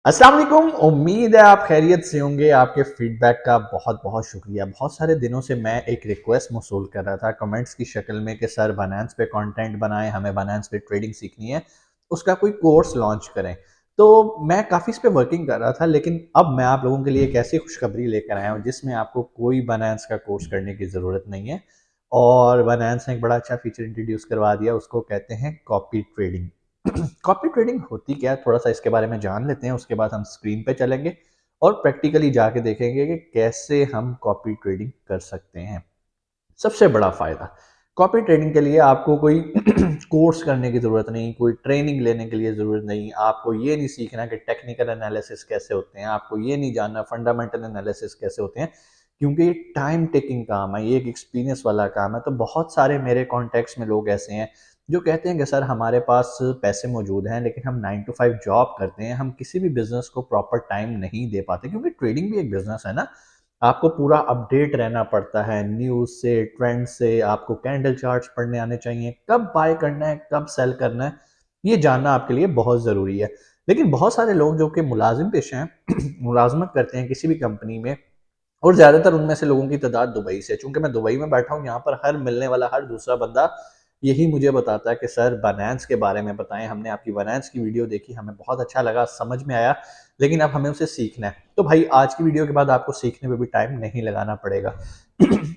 अस्सलाम वालेकुम। उम्मीद है आप खैरियत से होंगे। आपके फीडबैक का बहुत बहुत शुक्रिया। बहुत सारे दिनों से मैं एक रिक्वेस्ट मौसूल कर रहा था कमेंट्स की शक्ल में कि सर बाइनेंस पे कंटेंट बनाएं, हमें बाइनेंस पे ट्रेडिंग सीखनी है, उसका कोई कोर्स लॉन्च करें। तो मैं काफ़ी इस पे वर्किंग कर रहा था, लेकिन अब मैं आप लोगों के लिए एक ऐसी खुशखबरी लेकर आया हूँ जिसमें आपको कोई बाइनेंस का कोर्स करने की ज़रूरत नहीं है। और बाइनेंस ने एक बड़ा अच्छा फीचर इंट्रोड्यूस करवा दिया, उसको कहते हैं कॉपी ट्रेडिंग। कॉपी ट्रेडिंग होती क्या है, थोड़ा सा इसके बारे में जान लेते हैं, उसके बाद हम स्क्रीन पे चलेंगे और प्रैक्टिकली जाके देखेंगे कि कैसे हम कॉपी ट्रेडिंग कर सकते हैं। सबसे बड़ा फायदा, कॉपी ट्रेडिंग के लिए आपको कोई कोर्स करने की जरूरत नहीं, कोई ट्रेनिंग लेने के लिए जरूरत नहीं। आपको ये नहीं सीखना कि टेक्निकल एनालिसिस कैसे होते हैं, आपको ये नहीं जानना फंडामेंटल एनालिसिस कैसे होते हैं, क्योंकि ये टाइम टेकिंग काम है, ये एक एक्सपीरियंस वाला काम है। तो बहुत सारे मेरे कॉन्टेक्ट्स में लोग ऐसे हैं जो कहते हैं कि सर हमारे पास पैसे मौजूद हैं, लेकिन हम 9 to 5 जॉब करते हैं, हम किसी भी बिजनेस को प्रॉपर टाइम नहीं दे पाते, क्योंकि ट्रेडिंग भी एक बिजनेस है ना। आपको पूरा अपडेट रहना पड़ता है न्यूज़ से, ट्रेंड से, आपको कैंडल चार्ट्स पढ़ने आने चाहिए, कब बाय करना है, कब सेल करना है, ये जानना आपके लिए बहुत ज़रूरी है। लेकिन बहुत सारे लोग जो कि मुलाजिम पेशे हैं मुलाजमत करते हैं किसी भी कंपनी में, और ज़्यादातर उनमें से लोगों की तादाद दुबई से। चूंकि मैं दुबई में बैठा हूँ, यहाँ पर हर मिलने वाला हर दूसरा बंदा यही मुझे बताता है कि सर बाइनेंस के बारे में बताएं, हमने आपकी बाइनेंस की वीडियो देखी, हमें बहुत अच्छा लगा, समझ में आया, लेकिन अब हमें उसे सीखना है। तो भाई आज की वीडियो के बाद आपको सीखने में भी टाइम नहीं लगाना पड़ेगा।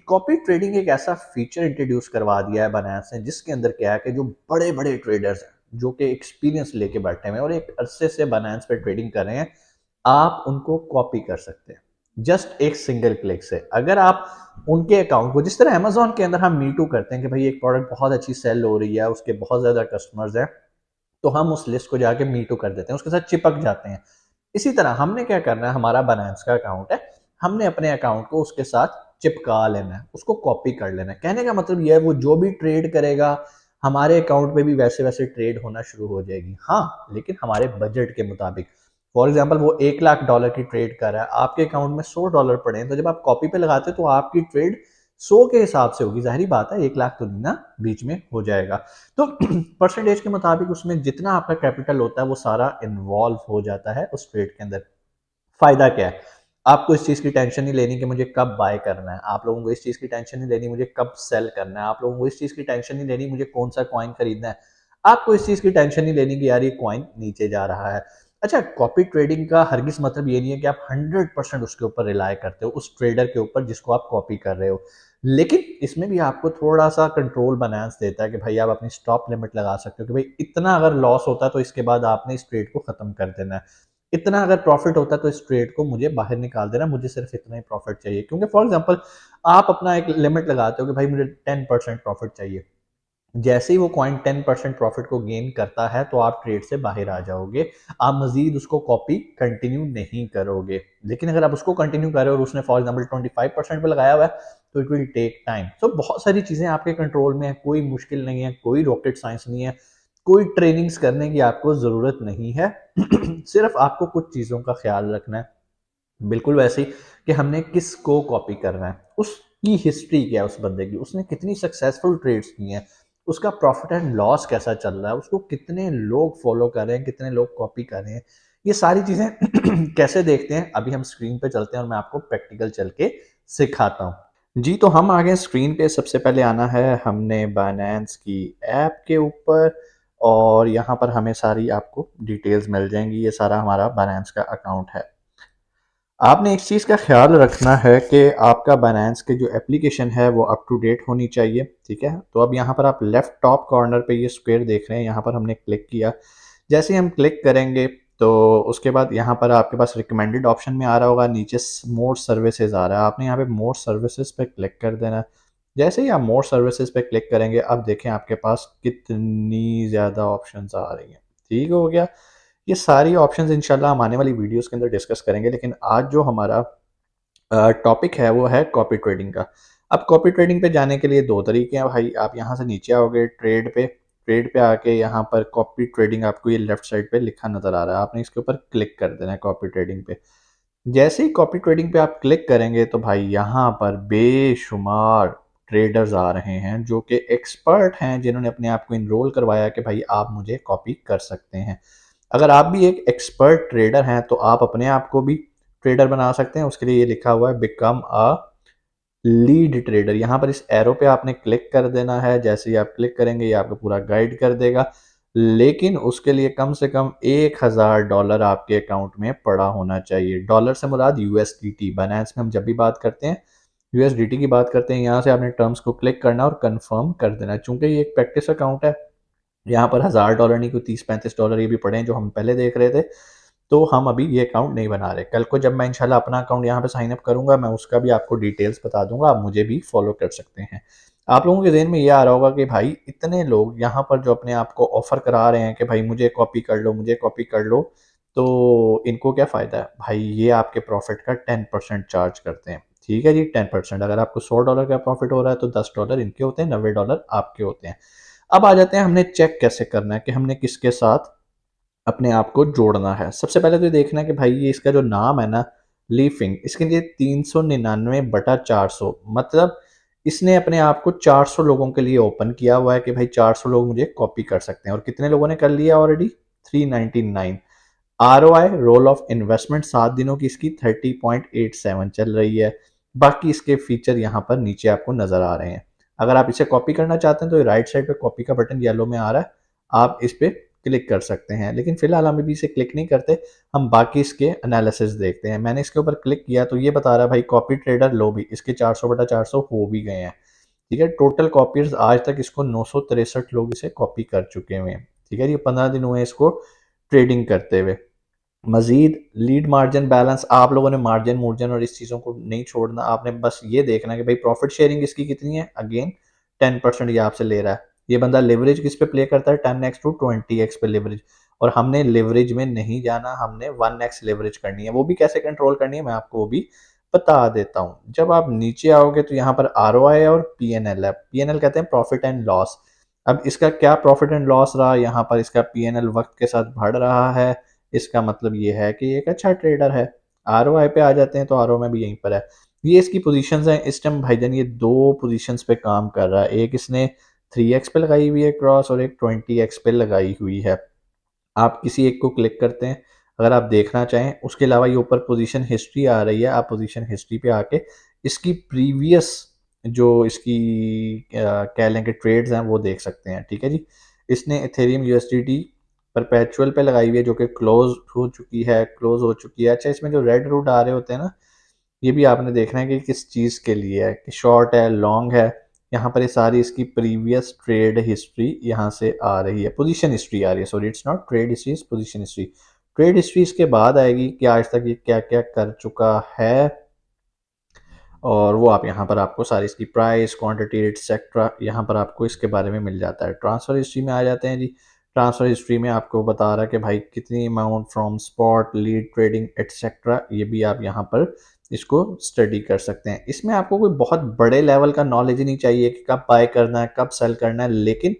कॉपी ट्रेडिंग एक ऐसा फीचर इंट्रोड्यूस करवा दिया है बाइनेंस ने, जिसके अंदर क्या है कि जो बड़े बड़े ट्रेडर्स हैं, जो कि एक्सपीरियंस लेके बैठे हुए हैं और एक अरसे से बाइनेंस पे ट्रेडिंग कर रहे हैं, आप उनको कॉपी कर सकते हैं जस्ट एक सिंगल क्लिक से। अगर आप उनके अकाउंट को, जिस तरह अमेजोन के अंदर हम मी टू करते हैं कि भाई एक प्रोडक्ट बहुत अच्छी सेल हो रही है, उसके बहुत ज्यादा कस्टमर्स हैं, तो हम उस लिस्ट को जाके मी टू कर देते हैं, उसके साथ चिपक जाते हैं। इसी तरह हमने क्या करना है, हमारा बाइनेंस का अकाउंट है, हमने अपने अकाउंट को उसके साथ चिपका लेना है, उसको कॉपी कर लेना है। कहने का मतलब यह है, वो जो भी ट्रेड करेगा हमारे अकाउंट में भी वैसे वैसे ट्रेड होना शुरू हो जाएगी। हाँ, लेकिन हमारे बजट के मुताबिक। फॉर एग्जाम्पल वो $1 लाख की ट्रेड कर रहा है, आपके अकाउंट में $100 पड़े हैं, तो जब आप कॉपी पे लगाते हो तो आपकी ट्रेड 100 के हिसाब से होगी। जाहिर बात है 1 लाख तो नहीं ना, बीच में हो जाएगा। तो परसेंटेज के मुताबिक उसमें जितना आपका कैपिटल होता है वो सारा इन्वॉल्व हो जाता है उस ट्रेड के अंदर। फायदा क्या है, आपको इस चीज की टेंशन नहीं लेनी कि मुझे कब बाय करना है, आप लोगों को इस चीज की टेंशन नहीं लेनी मुझे कब सेल करना है, आप लोगों को इस चीज की टेंशन नहीं लेनी मुझे कौन सा कॉइन खरीदना है, आपको इस चीज की टेंशन नहीं लेनी कि यार ये कॉइन नीचे जा रहा है। अच्छा, कॉपी ट्रेडिंग का हरगिज मतलब ये नहीं है कि आप 100% उसके ऊपर रिलाय करते हो, उस ट्रेडर के ऊपर जिसको आप कॉपी कर रहे हो। लेकिन इसमें भी आपको थोड़ा सा कंट्रोल बाइनेंस देता है कि भाई आप अपनी स्टॉप लिमिट लगा सकते हो कि भाई इतना अगर लॉस होता है तो इसके बाद आपने इस ट्रेड को खत्म कर देना है, इतना अगर प्रॉफिट होता है तो इस ट्रेड को मुझे बाहर निकाल देना, मुझे सिर्फ इतना ही प्रॉफिट चाहिए। क्योंकि फॉर एग्जांपल आप अपना एक लिमिट लगाते हो कि भाई मुझे 10% प्रॉफिट चाहिए, जैसे ही वो कॉइन 10% प्रॉफिट को गेन करता है तो आप ट्रेड से बाहर आ जाओगे, आप मजीद उसको कॉपी कंटिन्यू नहीं करोगे। लेकिन अगर आप उसको कंटिन्यू कर रहे हो और उसने फॉर एग्जांपल 25% पे लगाया हुआ है, तो इट विल टेक टाइम। तो बहुत सारी चीजें आपके कंट्रोल में है, कोई मुश्किल नहीं है, कोई रॉकेट साइंस नहीं है, कोई ट्रेनिंग्स करने की आपको जरूरत नहीं है। सिर्फ आपको कुछ चीजों का ख्याल रखना है, बिल्कुल वैसे ही कि हमने किसको कॉपी करना है, उसकी हिस्ट्री क्या है, उस बंदे की, उसने कितनी सक्सेसफुल ट्रेड्स की हैं, उसका प्रॉफिट एंड लॉस कैसा चल रहा है, उसको कितने लोग फॉलो कर रहे हैं, कितने लोग कॉपी कर रहे हैं, ये सारी चीजें कैसे देखते हैं। अभी हम स्क्रीन पे चलते हैं और मैं आपको प्रैक्टिकल चल के सिखाता हूँ। जी, तो हम आ गए स्क्रीन पे। सबसे पहले आना है हमने बाइनेंस की ऐप के ऊपर, और यहाँ पर हमें सारी आपको डिटेल्स मिल जाएंगी। ये सारा हमारा बाइनेंस का अकाउंट है। आपने एक चीज़ का ख्याल रखना है कि आपका बाइनेंस की जो एप्लीकेशन है वो अप टू डेट होनी चाहिए, ठीक है। तो अब यहाँ पर आप लेफ्ट टॉप कॉर्नर पे ये स्क्वायर देख रहे हैं, यहाँ पर हमने क्लिक किया। जैसे ही हम क्लिक करेंगे तो उसके बाद यहाँ पर आपके पास रिकमेंडेड ऑप्शन में आ रहा होगा, नीचे मोर सर्विसेज आ रहा है, आपने यहाँ पे मोर सर्विसेज पे क्लिक कर देना। जैसे ही आप मोर सर्विसेज पे क्लिक करेंगे, अब देखें आपके पास कितनी ज़्यादा ऑप्शंस आ रही हैं। ठीक हो गया। ये सारी ऑप्शंस इंशाल्लाह हम आने वाली वीडियोस के अंदर डिस्कस करेंगे, लेकिन आज जो हमारा टॉपिक है वो है कॉपी ट्रेडिंग का। अब कॉपी ट्रेडिंग पे जाने के लिए दो तरीके हैं भाई। आप यहाँ से नीचे आओगे ट्रेड पे आके यहाँ पर कॉपी ट्रेडिंग आपको ये लेफ्ट साइड पे लिखा नजर आ रहा है, आपने इसके ऊपर क्लिक कर देना है कॉपी ट्रेडिंग पे। जैसे ही कॉपी ट्रेडिंग पे आप क्लिक करेंगे तो भाई यहाँ पर बेशुमार ट्रेडर्स आ रहे हैं जो कि एक्सपर्ट हैं, जिन्होंने अपने आप को इनरोल करवाया कि भाई आप मुझे कॉपी कर सकते हैं। अगर आप भी एक एक्सपर्ट ट्रेडर हैं तो आप अपने आप को भी ट्रेडर बना सकते हैं। उसके लिए ये लिखा हुआ है बिकम अ लीड ट्रेडर। यहाँ पर इस एरो पे आपने क्लिक कर देना है। जैसे ही आप क्लिक करेंगे ये आपको पूरा गाइड कर देगा, लेकिन उसके लिए कम से कम $1000 आपके अकाउंट में पड़ा होना चाहिए। डॉलर से मुराद यूएसडीटी। बाइनेंस में हम जब भी बात करते हैं यूएसडीटी की बात करते हैं, यहाँ से आपने टर्म्स को क्लिक करना और कंफर्म कर देना। चूंकि ये एक प्रैक्टिस अकाउंट है, यहाँ पर $1000 नहीं, कोई $30-35 ये भी पड़े हैं जो हम पहले देख रहे थे, तो हम अभी ये अकाउंट नहीं बना रहे। कल को जब मैं इंशाल्लाह अपना अकाउंट यहाँ पे साइन अप करूंगा, मैं उसका भी आपको डिटेल्स बता दूंगा, आप मुझे भी फॉलो कर सकते हैं। आप लोगों के जहन में ये आ रहा होगा कि भाई इतने लोग यहाँ पर जो अपने आप को ऑफर करा रहे हैं कि भाई मुझे कॉपी कर लो, मुझे कॉपी कर लो, तो इनको क्या फ़ायदा है? भाई ये आपके प्रॉफिट का 10% चार्ज करते हैं। ठीक है जी, 10%। अगर आपको $100 का प्रॉफिट हो रहा है तो $10 इनके होते हैं, $90 आपके होते हैं। अब आ जाते हैं हमने चेक कैसे करना है कि हमने किसके साथ अपने आप को जोड़ना है। सबसे पहले तो ये देखना है कि भाई ये इसका जो नाम है ना, लीफिंग, इसके लिए 399/400, मतलब इसने अपने आप को 400 लोगों के लिए ओपन किया हुआ है कि भाई 400 लोग मुझे कॉपी कर सकते हैं। और कितने लोगों ने कर लिया already? 399। ROI, role of investment, 7 दिनों की इसकी 30.87 चल रही है। बाकी इसके फीचर यहाँ पर नीचे आपको नजर आ रहे हैं। अगर आप इसे कॉपी करना चाहते हैं तो राइट साइड पे कॉपी का बटन येलो में आ रहा है, आप इस पे क्लिक कर सकते हैं। लेकिन फिलहाल हम अभी इसे क्लिक नहीं करते, हम बाकी इसके एनालिसिस देखते हैं। मैंने इसके ऊपर क्लिक किया तो ये बता रहा है भाई कॉपी ट्रेडर लो भी, इसके 400/400 हो भी गए हैं। ठीक है, टोटल कॉपीज आज तक इसको 963 लोग इसे कॉपी कर चुके हुए हैं। ठीक है, ये 15 दिन हुए इसको ट्रेडिंग करते हुए। मजीद लीड मार्जिन बैलेंस, आप लोगों ने मार्जिन मूर्जिन और इस चीज़ों को नहीं छोड़ना, आपने बस ये देखना कि भाई प्रॉफिट शेयरिंग इसकी कितनी है। अगेन 10% ये आपसे ले रहा है। ये बंदा लेवरेज किस पे प्ले करता है? 10x टू 20x पे लेवरेज। और हमने लेवरेज में नहीं जाना, हमने 1x लेवरेज करनी है। वो भी कैसे कंट्रोल करनी है मैं आपको वो भी बता देता हूँ। जब आप नीचे आओगे तो यहाँ पर आरओआई और पीएनएल है। पीएनएल कहते हैं प्रॉफिट एंड लॉस। अब इसका क्या प्रॉफिट एंड लॉस रहा? यहाँ पर इसका पीएनएल वक्त के साथ बढ़ रहा है, इसका मतलब ये है कि एक अच्छा ट्रेडर है। आरओआई पे आ जाते हैं तो आरओ में भी यहीं पर है। ये इसकी पोजीशंस हैं इस टाइम भाईजान, ये दो पोजीशंस पे काम कर रहा है। एक इसने 3x पे लगाई हुई है क्रॉस और एक 20x पे लगाई हुई है। आप किसी एक को क्लिक करते हैं अगर आप देखना चाहें। उसके अलावा ये ऊपर पोजीशन हिस्ट्री आ रही है, आप पोजीशन हिस्ट्री पे आके इसकी प्रीवियस जो इसकी कह लें कि ट्रेड्स हैं वो देख सकते हैं। ठीक है जी, इसने इथेरियम यूएसडीटी परपेचुअल पे लगाई हुई है जो कि क्लोज हो चुकी है, क्लोज हो चुकी है। अच्छा, इसमें जो रेड रूट आ रहे होते हैं ना, ये भी आपने देखना है कि किस चीज़ के लिए है, कि शॉर्ट है, लॉन्ग है। यहाँ पर ये सारी इसकी प्रीवियस ट्रेड हिस्ट्री यहाँ से आ रही है, पोजीशन हिस्ट्री आ रही है। Sorry, it's not trade history, is position history. Trade history इसके बाद आएगी कि आज तक ये क्या क्या कर चुका है, और वो आप यहाँ पर आपको सारी इसकी प्राइस, क्वांटिटी, एटसेट्रा यहाँ पर आपको इसके बारे में मिल जाता है। ट्रांसफ़र हिस्ट्री में आ जाते हैं जी। ट्रांसफ़र हिस्ट्री में आपको बता रहा है कि भाई कितनी amount from spot, lead trading etcetera, ये भी आप यहाँ पर इसको स्टडी कर सकते हैं। इसमें आपको कोई बहुत बड़े लेवल का नॉलेज नहीं चाहिए कि कब बाय करना है, कब सेल करना है, लेकिन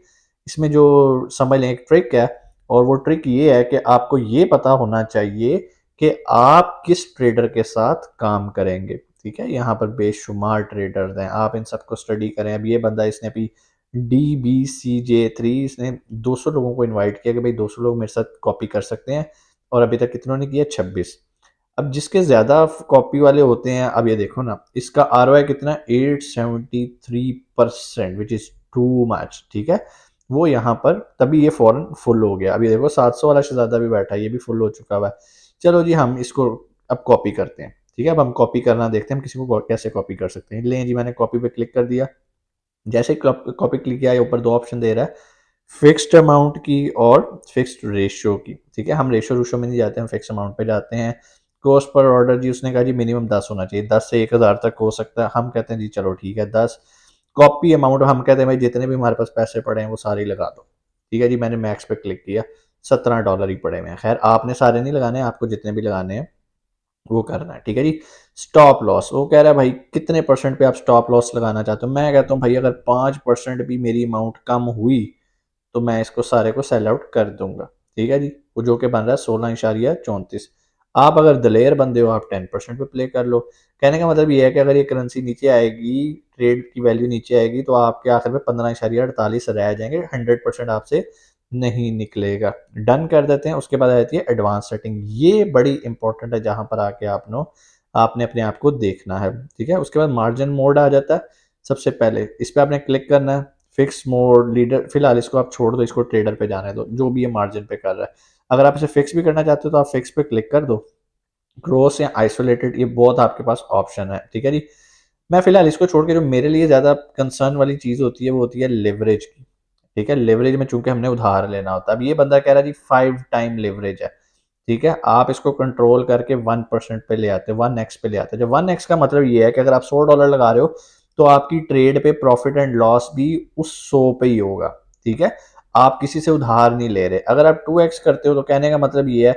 इसमें जो समझ लें एक ट्रिक है, और वो ट्रिक ये है कि आपको ये पता होना चाहिए कि आप किस ट्रेडर के साथ काम करेंगे। ठीक है, यहाँ पर बेशुमार ट्रेडर्स हैं, आप इन सबको स्टडी करें। अब ये बंदा इसने अभी DBCJ3 इसने 200 लोगों को इनवाइट किया कि भाई 200 लोग मेरे साथ कॉपी कर सकते हैं, और अभी तक कितनों ने किया? 26। अब जिसके ज़्यादा कॉपी वाले होते हैं, अब ये देखो ना, इसका आरओआई कितना? 873%, विच इज़ टू मच। ठीक है, वो यहाँ पर तभी ये फौरन फुल हो गया। अभी देखो 700 वाला शहजादा भी बैठा है, ये भी फुल हो चुका हुआ है। चलो जी, हम इसको अब कॉपी करते हैं। ठीक है, अब हम कॉपी करना देखते हैं हम किसी को कैसे कॉपी कर सकते हैं। लें जी, मैंने कॉपी पे क्लिक कर दिया। जैसे ही कॉपी क्लिक किया, ऊपर दो ऑप्शन दे रहा है, फिक्स्ड अमाउंट की और फिक्स्ड रेशियो की। ठीक है, हम रेशियो रूशो में नहीं जाते, हम फिक्स अमाउंट पे जाते हैं। कॉस्ट पर ऑर्डर जी, उसने कहा जी मिनिमम 10 होना चाहिए, 10 से 1000 तक हो सकता है। हम कहते हैं जी चलो ठीक है 10। कॉपी अमाउंट हम कहते हैं भाई जितने भी हमारे पास पैसे पड़े हैं वो सारे ही लगा दो। ठीक है जी, मैंने मैक्स पे क्लिक किया, $17 ही पड़े हुए हैं। खैर आपने सारे नहीं लगाने, आपको जितने भी लगाने हैं वो करना है। ठीक है जी, स्टॉप लॉस, वो कह रहा है भाई कितने परसेंट पे आप स्टॉप लॉस लगाना चाहते हो। मैं कहता हूँ भाई अगर 5% भी मेरी अमाउंट कम हुई तो मैं इसको सारे को सेल आउट कर दूंगा। ठीक है जी, वो जो कि बन रहा है 16.34। आप अगर दलेर बंदे हो आप 10% पे प्ले कर लो। कहने का मतलब ये है कि अगर ये करेंसी नीचे आएगी, ट्रेड की वैल्यू नीचे आएगी, तो आपके आखिर में 15.48 रह जाएंगे। 100% आपसे नहीं निकलेगा। डन कर देते हैं, उसके बाद आ जाती है एडवांस सेटिंग। ये बड़ी इंपॉर्टेंट है, जहाँ पर आके आपने अपने आप को देखना है, ठीक है। उसके बाद मार्जिन मोड आ जाता है। सबसे पहले इस पे आपने क्लिक करना है। फिक्स मोड लीडर, फिलहाल इसको आप छोड़ दो, इसको ट्रेडर पे जाने दो, जो भी ये मार्जिन पे कर रहा है। अगर आप इसे फिक्स भी करना चाहते हो तो आप फिक्स पे क्लिक कर दो। ग्रोस या आइसोलेटेड, ये बहुत आपके पास ऑप्शन है, ठीक है जी। मैं फिलहाल इसको छोड़ के, जो मेरे लिए ज़्यादा कंसर्न वाली चीज़ होती है वो होती है लेवरेज की, ठीक है। लेवरेज में चूंकि हमने उधार लेना होता है, अब ये बंदा कह रहा है जी 5 टाइम लेवरेज है, ठीक है। आप इसको कंट्रोल करके 1% पे ले आते हैं, 1x पे ले आते हैं। जब 1x का मतलब ये है कि अगर आप $100 लगा रहे हो तो आपकी ट्रेड पे प्रॉफिट एंड लॉस भी उस 100 पे ही होगा, ठीक है। आप किसी से उधार नहीं ले रहे। अगर आप 2x करते हो तो कहने का मतलब ये है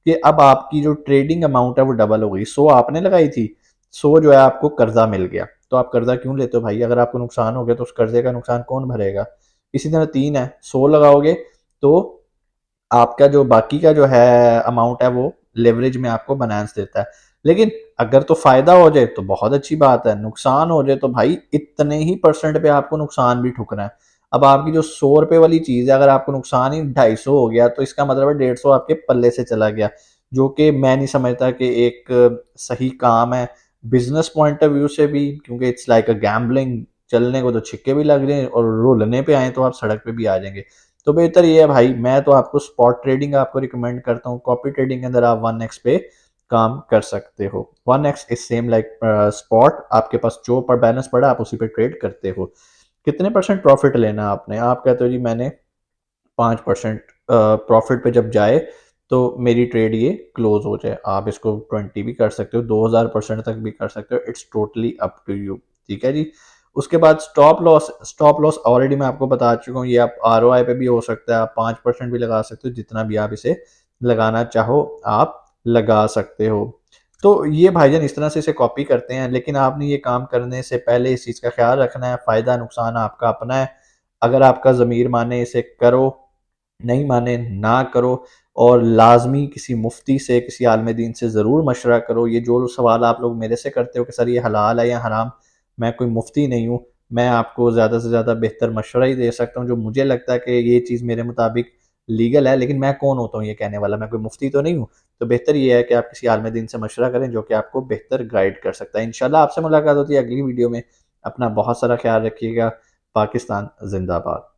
कि अब आपकी जो ट्रेडिंग अमाउंट है वो डबल हो गई। 100 आपने लगाई थी, 100 जो है आपको कर्जा मिल गया। तो आप कर्जा क्यों लेते हो भाई? अगर आपको नुकसान हो गया तो उस कर्जे का नुकसान कौन भरेगा? इसी तरह 3 है, 100 लगाओगे तो आपका जो बाकी का जो है अमाउंट है वो लेवरेज में आपको बाइनेंस देता है। लेकिन अगर तो फायदा हो जाए तो बहुत अच्छी बात है, नुकसान हो जाए तो भाई इतने ही परसेंट पे आपको नुकसान भी ठुकना है। अब आपकी जो 100 रुपए वाली चीज है, अगर आपको नुकसान ही 250 हो गया तो इसका मतलब है 150 आपके पल्ले से चला गया, जो कि मैं नहीं समझता कि एक सही काम है बिजनेस पॉइंट ऑफ व्यू से भी, क्योंकि इट्स लाइक अ गैम्बलिंग। चलने को तो छिक्के भी लग रहे हैं और रुलने पे आए तो आप सड़क पे भी आ जाएंगे। तो बेहतर ये है भाई, मैं तो आपको स्पॉट ट्रेडिंग आपको रिकमेंड करता हूँ। कॉपी ट्रेडिंग के अंदर आप 1x पे काम कर सकते हो। 1x is same like spot, आपके पास जो पर बैलेंस पड़ा आप उसी पे ट्रेड करते हो। कितने परसेंट प्रॉफिट लेना है आपने? आप कहते हो जी मैंने 5% प्रॉफिट पे जब जाए तो मेरी ट्रेड ये क्लोज हो जाए। आप इसको 20 भी कर सकते हो, 2000% तक भी कर सकते हो, it's totally up to you, ठीक है जी। उसके बाद स्टॉप लॉस ऑलरेडी मैं आपको बता चुका हूँ। ये आप ROI पे भी हो सकता है, आप 5% भी लगा सकते हो, जितना भी आप इसे लगाना चाहो आप लगा सकते हो। तो ये भाईजान इस तरह से इसे कॉपी करते हैं, लेकिन आपने ये काम करने से पहले इस चीज़ का ख्याल रखना है, फ़ायदा नुकसान आपका अपना है। अगर आपका ज़मीर माने इसे करो, नहीं माने ना करो। और लाजमी किसी मुफ्ती से, किसी आलिम दीन से ज़रूर मशवरा करो। ये जो सवाल आप लोग मेरे से करते हो कि सर ये हलाल है या हराम, मैं कोई मुफ्ती नहीं हूँ। मैं आपको ज़्यादा से ज़्यादा बेहतर मशवरा ही दे सकता हूँ, जो मुझे लगता है कि ये चीज़ मेरे मुताबिक लीगल है। लेकिन मैं कौन होता हूँ ये कहने वाला? मैं कोई मुफ्ती तो नहीं हूँ। तो बेहतर ये है कि आप किसी आलिम दीन से मशवरा करें, जो कि आपको बेहतर गाइड कर सकता है। इंशाल्लाह आपसे मुलाकात होती है अगली वीडियो में। अपना बहुत सारा ख्याल रखिएगा। पाकिस्तान जिंदाबाद।